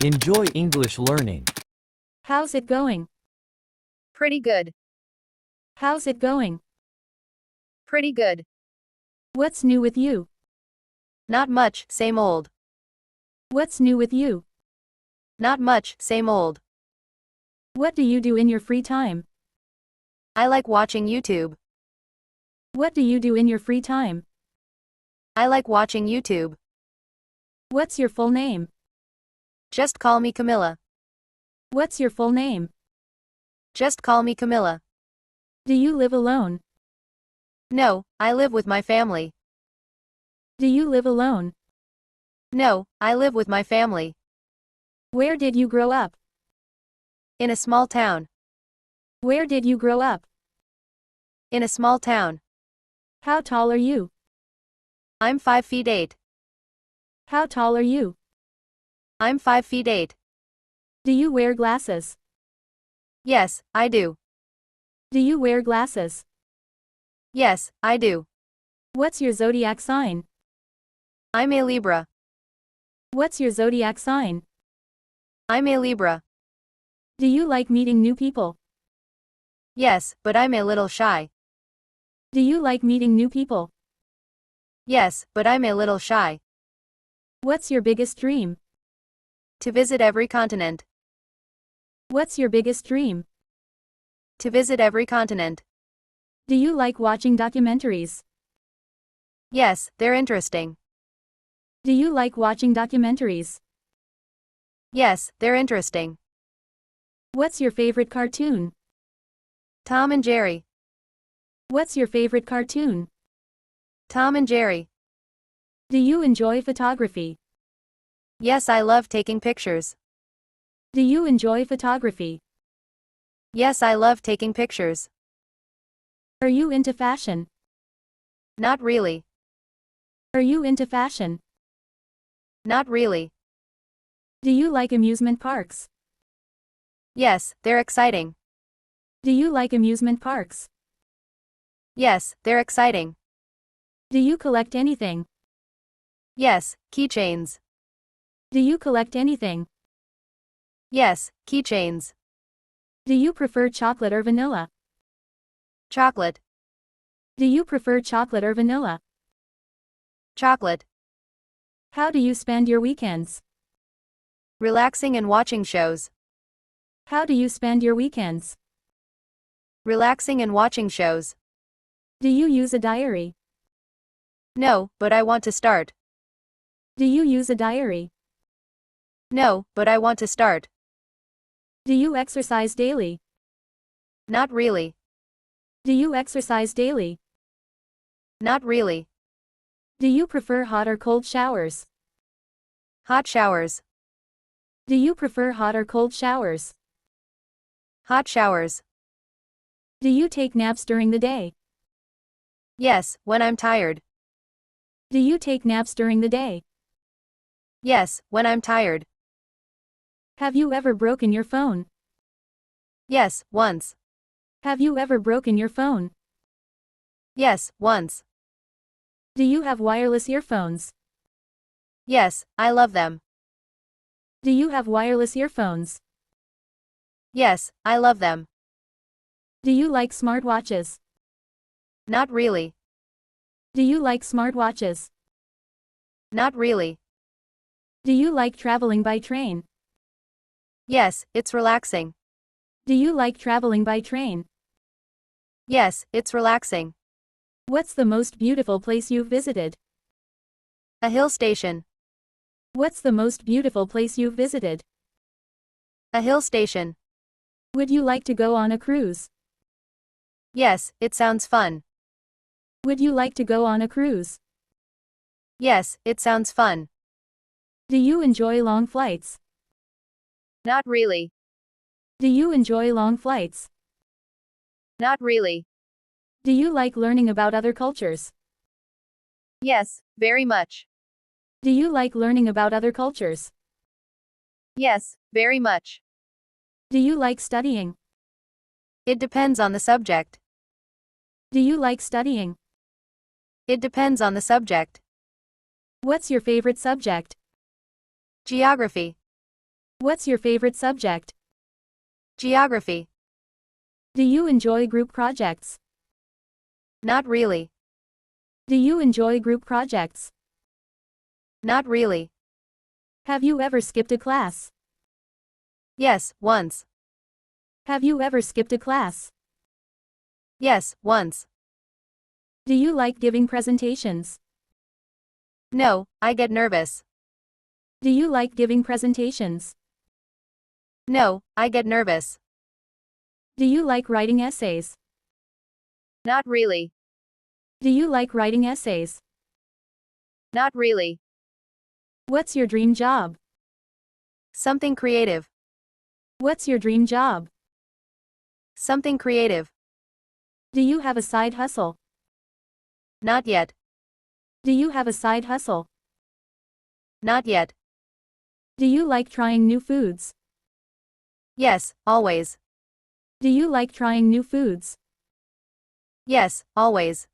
Enjoy English learning. How's it going? Pretty good. How's it going? Pretty good. What's new with you? Not much, same old. What's new with you? Not much, same old. What do you do in your free time? I like watching YouTube. What do you do in your free time? I like watching YouTube. What's your full name? Just call me Camilla. What's your full name? Just call me Camilla. Do you live alone? No, I live with my family. Do you live alone? No, I live with my family. Where did you grow up? In a small town. Where did you grow up? In a small town. How tall are you? I'm 5 feet 8. How tall are you? I'm 5 feet 8. Do you wear glasses? Yes, I do. Do you wear glasses? Yes, I do. What's your zodiac sign? I'm a Libra. What's your zodiac sign? I'm a Libra. Do you like meeting new people? Yes, but I'm a little shy. Do you like meeting new people? Yes, but I'm a little shy. What's your biggest dream? To visit every continent. What's your biggest dream? To visit every continent. Do you like watching documentaries? Yes, they're interesting. Do you like watching documentaries? Yes, they're interesting. What's your favorite cartoon? Tom and Jerry. What's your favorite cartoon? Tom and Jerry. Do you enjoy photography? Yes, I love taking pictures. Do you enjoy photography? Yes, I love taking pictures. Are you into fashion? Not really. Are you into fashion? Not really. Do you like amusement parks? Yes, they're exciting. Do you like amusement parks? Yes, they're exciting. Do you collect anything? Yes, keychains. Do you collect anything? Yes, keychains. Do you prefer chocolate or vanilla? Chocolate. Do you prefer chocolate or vanilla? Chocolate. How do you spend your weekends? Relaxing and watching shows. How do you spend your weekends? Relaxing and watching shows. Do you use a diary? No, but I want to start. Do you use a diary? No, but I want to start. Do you exercise daily? Not really. Do you exercise daily? Not really. Do you prefer hot or cold showers? Hot showers. Do you prefer hot or cold showers? Hot showers. Do you take naps during the day? Yes, when I'm tired. Do you take naps during the day? Yes, when I'm tired. Have you ever broken your phone? Yes, once. Have you ever broken your phone? Yes, once. Do you have wireless earphones? Yes, I love them. Do you have wireless earphones? Yes, I love them. Do you like smartwatches? Not really. Do you like smartwatches? Not really. Do you like traveling by train? Yes, it's relaxing. Do you like traveling by train? Yes, it's relaxing. What's the most beautiful place you've visited? A hill station. What's the most beautiful place you've visited? A hill station. Would you like to go on a cruise? Yes, it sounds fun. Would you like to go on a cruise? Yes, it sounds fun. Do you enjoy long flights? Not really. Do you enjoy long flights? Not really. Do you like learning about other cultures? Yes, very much. Do you like learning about other cultures? Yes, very much. Do you like studying? It depends on the subject. Do you like studying? It depends on the subject. What's your favorite subject? Geography. What's your favorite subject? Geography. Do you enjoy group projects? Not really. Do you enjoy group projects? Not really. Have you ever skipped a class? Yes, once. Have you ever skipped a class? Yes, once. Do you like giving presentations? No, I get nervous. Do you like giving presentations? No, I get nervous. Do you like writing essays? Not really. Do you like writing essays? Not really. What's your dream job? Something creative. What's your dream job? Something creative. Do you have a side hustle? Not yet. Do you have a side hustle? Not yet. Do you like trying new foods? Yes, always. Do you like trying new foods? Yes, always.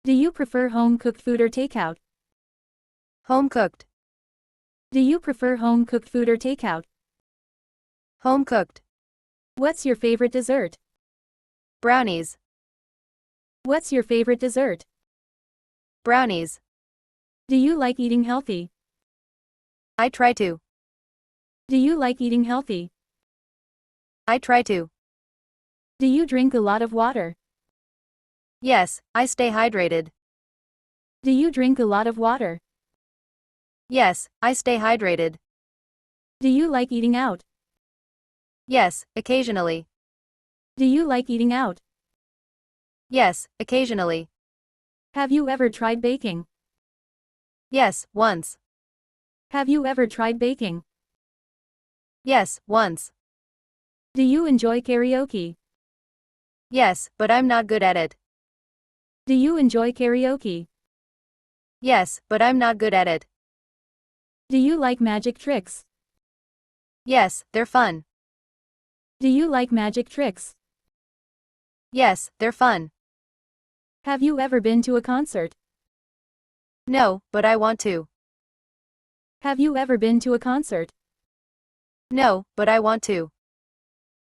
Do you prefer home-cooked food or takeout? Home cooked. Do you prefer home-cooked food or takeout? Home cooked. What's your favorite dessert? Brownies. What's your favorite dessert? Brownies. Do you like eating healthy? I try to. Do you like eating healthy? I try to. Do you drink a lot of water? Yes, I stay hydrated. Do you drink a lot of water? Yes, I stay hydrated. Do you like eating out? Yes, occasionally. Do you like eating out? Yes, occasionally. Have you ever tried baking? Yes, once. Have you ever tried baking? Yes, once. Do you enjoy karaoke? Yes, but I'm not good at it. Do you enjoy karaoke? Yes, but I'm not good at it. Do you like magic tricks? Yes, they're fun. Do you like magic tricks? Yes, they're fun. Have you ever been to a concert? No, but I want to. Have you ever been to a concert? No, but I want to.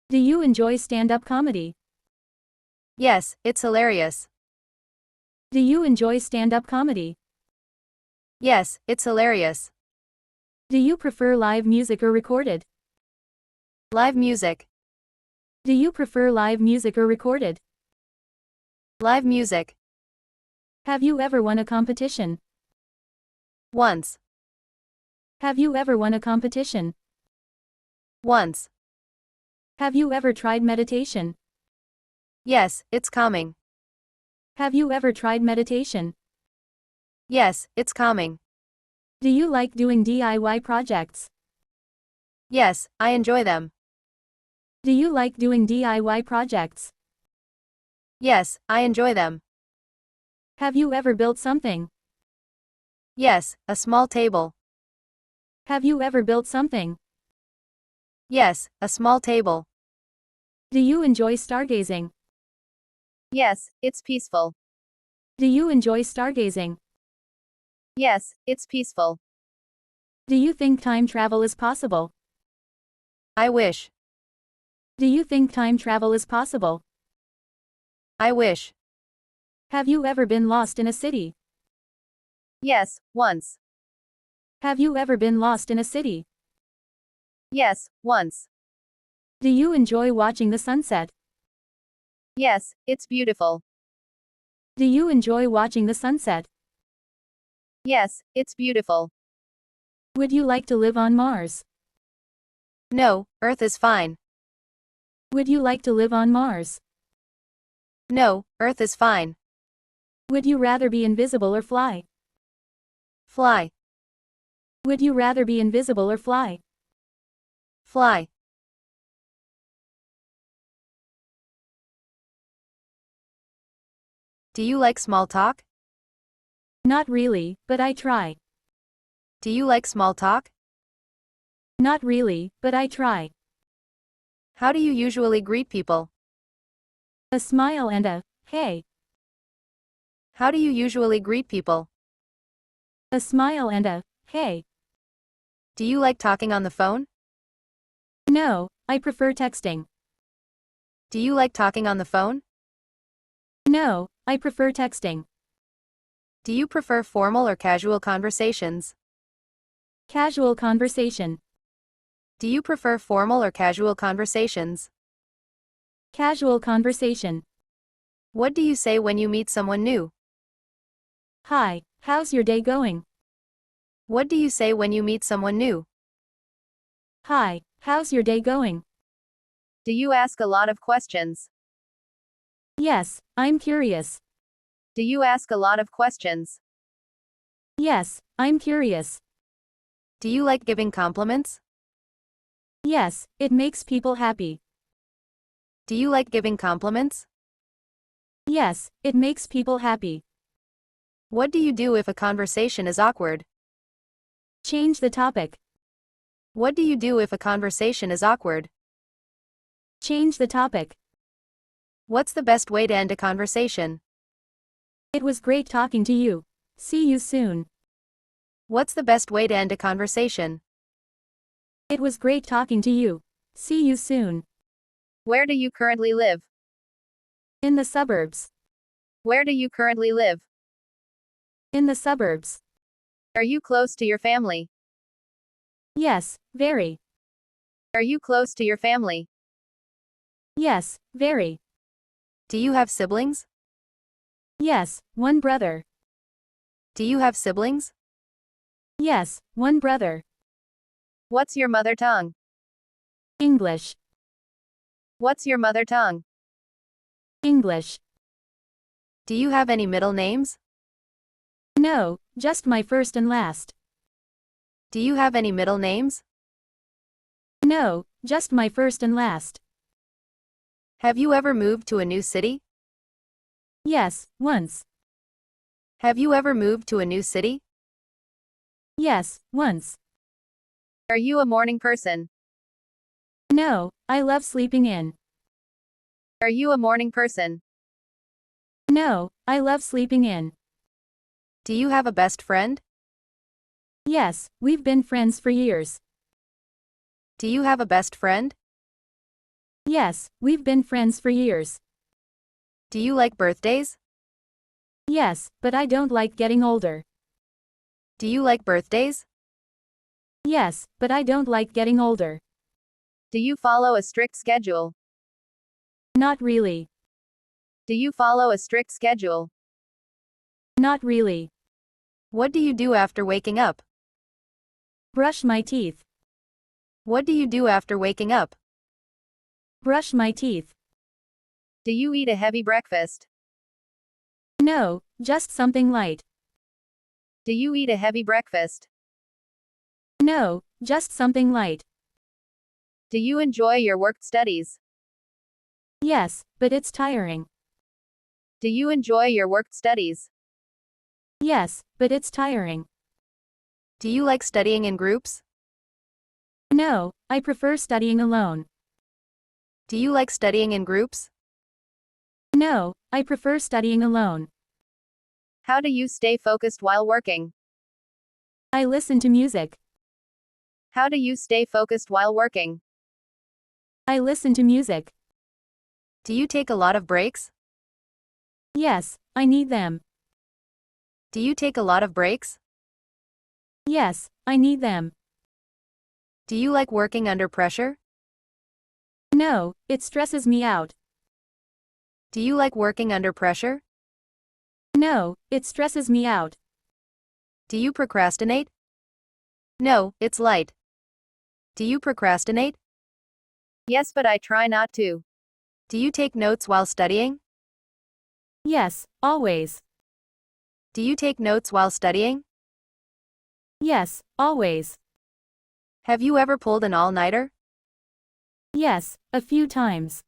Do you enjoy stand-up comedy? Yes, it's hilarious. Do you enjoy stand-up comedy? Yes, it's hilarious. Do you prefer live music or recorded? Live music. Do you prefer live music or recorded? Live music. Have you ever won a competition? Once. Have you ever won a competition? Once. Have you ever tried meditation? Yes, it's calming. Have you ever tried meditation? Yes, it's calming. Do you like doing DIY projects? Yes, I enjoy them. Do you like doing DIY projects? Yes, I enjoy them. Have you ever built something? Yes, a small table. Have you ever built something? Yes, a small table. Do you enjoy stargazing? Yes, it's peaceful. Do you enjoy stargazing? Yes, it's peaceful. Do you think time travel is possible? I wish. Do you think time travel is possible? I wish. Have you ever been lost in a city? Yes, once. Have you ever been lost in a city? Yes, once. Do you enjoy watching the sunset? Yes, it's beautiful. Do you enjoy watching the sunset? Yes, it's beautiful. Would you like to live on Mars? No, Earth is fine. Would you like to live on Mars? No, Earth is fine. Would you rather be invisible or fly? Fly. Would you rather be invisible or fly? Fly. Do you like small talk? Not really, but I try. Do you like small talk? Not really, but I try. How do you usually greet people? A smile and a, hey. How do you usually greet people? A smile and a, hey. Do you like talking on the phone? No, I prefer texting. Do you like talking on the phone? No, I prefer texting. Do you prefer formal or casual conversations? Casual conversation. Do you prefer formal or casual conversations? Casual conversation. What do you say when you meet someone new? Hi, how's your day going? What do you say when you meet someone new? Hi, how's your day going? Do you ask a lot of questions? Yes, I'm curious. Do you ask a lot of questions? Yes, I'm curious. Do you like giving compliments? Yes, it makes people happy. Do you like giving compliments? Yes, it makes people happy. What do you do if a conversation is awkward? Change the topic. What do you do if a conversation is awkward? Change the topic. What's the best way to end a conversation? It was great talking to you. See you soon. What's the best way to end a conversation? It was great talking to you. See you soon. Where do you currently live? In the suburbs. Where do you currently live? In the suburbs. Are you close to your family? Yes, very. Are you close to your family? Yes, very. Do you have siblings? Yes, one brother. Do you have siblings? Yes, one brother. What's your mother tongue? English. What's your mother tongue? English. Do you have any middle names? No, just my first and last. Do you have any middle names? No, just my first and last. Have you ever moved to a new city? Yes, once. Have you ever moved to a new city? Yes, once. Are you a morning person? No, I love sleeping in. Are you a morning person? No, I love sleeping in. Do you have a best friend? Yes, we've been friends for years. Do you have a best friend? Yes, we've been friends for years. Do you like birthdays? Yes, but I don't like getting older. Do you like birthdays? Yes, but I don't like getting older. Do you follow a strict schedule? Not really. Do you follow a strict schedule? Not really. What do you do after waking up? Brush my teeth. What do you do after waking up? Brush my teeth. Do you eat a heavy breakfast? No, just something light. Do you eat a heavy breakfast? No, just something light. Do you enjoy your work studies? Yes, but it's tiring. Do you enjoy your work studies? Yes, but it's tiring. Do you like studying in groups? No, I prefer studying alone. Do you like studying in groups? No, I prefer studying alone. How do you stay focused while working? I listen to music. How do you stay focused while working? I listen to music. Do you take a lot of breaks? Yes, I need them. Do you take a lot of breaks? Yes, I need them. Do you like working under pressure? No, it stresses me out. Do you like working under pressure? No, it stresses me out. Do you procrastinate? No, it's light. Do you procrastinate? Yes, but I try not to. Do you take notes while studying? Yes, always. Do you take notes while studying? Yes, always. Have you ever pulled an all-nighter? Yes, a few times.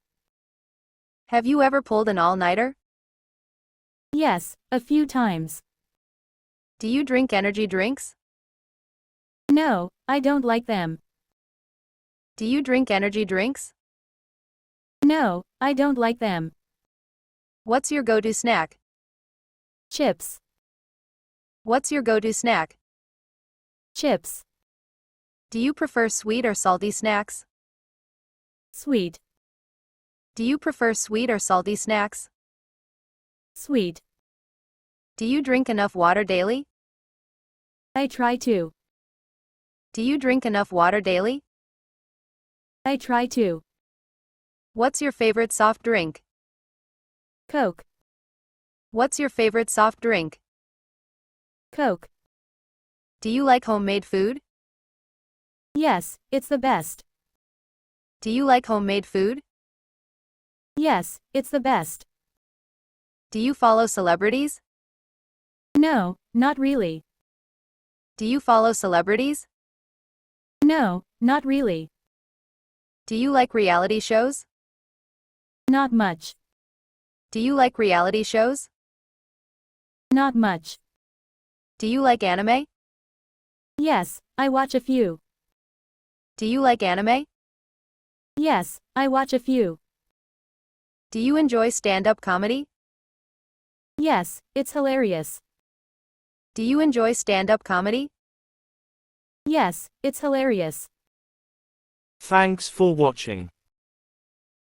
Have you ever pulled an all-nighter? Yes, a few times. Do you drink energy drinks? No, I don't like them. Do you drink energy drinks? No, I don't like them. What's your go-to snack? Chips. What's your go-to snack? Chips. Do you prefer sweet or salty snacks? Sweet. Do you prefer sweet or salty snacks? Sweet. Do you drink enough water daily? I try to. Do you drink enough water daily? I try to. What's your favorite soft drink? Coke. What's your favorite soft drink? Coke. Do you like homemade food? Yes, it's the best. Do you like homemade food? Yes, it's the best. Do you follow celebrities? No, not really. Do you follow celebrities? No, not really. Do you like reality shows? Not much. Do you like reality shows? Not much. Do you like anime? Yes, I watch a few. Do you like anime? Yes, I watch a few. Do you enjoy stand-up comedy? Yes, it's hilarious. Do you enjoy stand-up comedy? Yes, it's hilarious. Thanks for watching.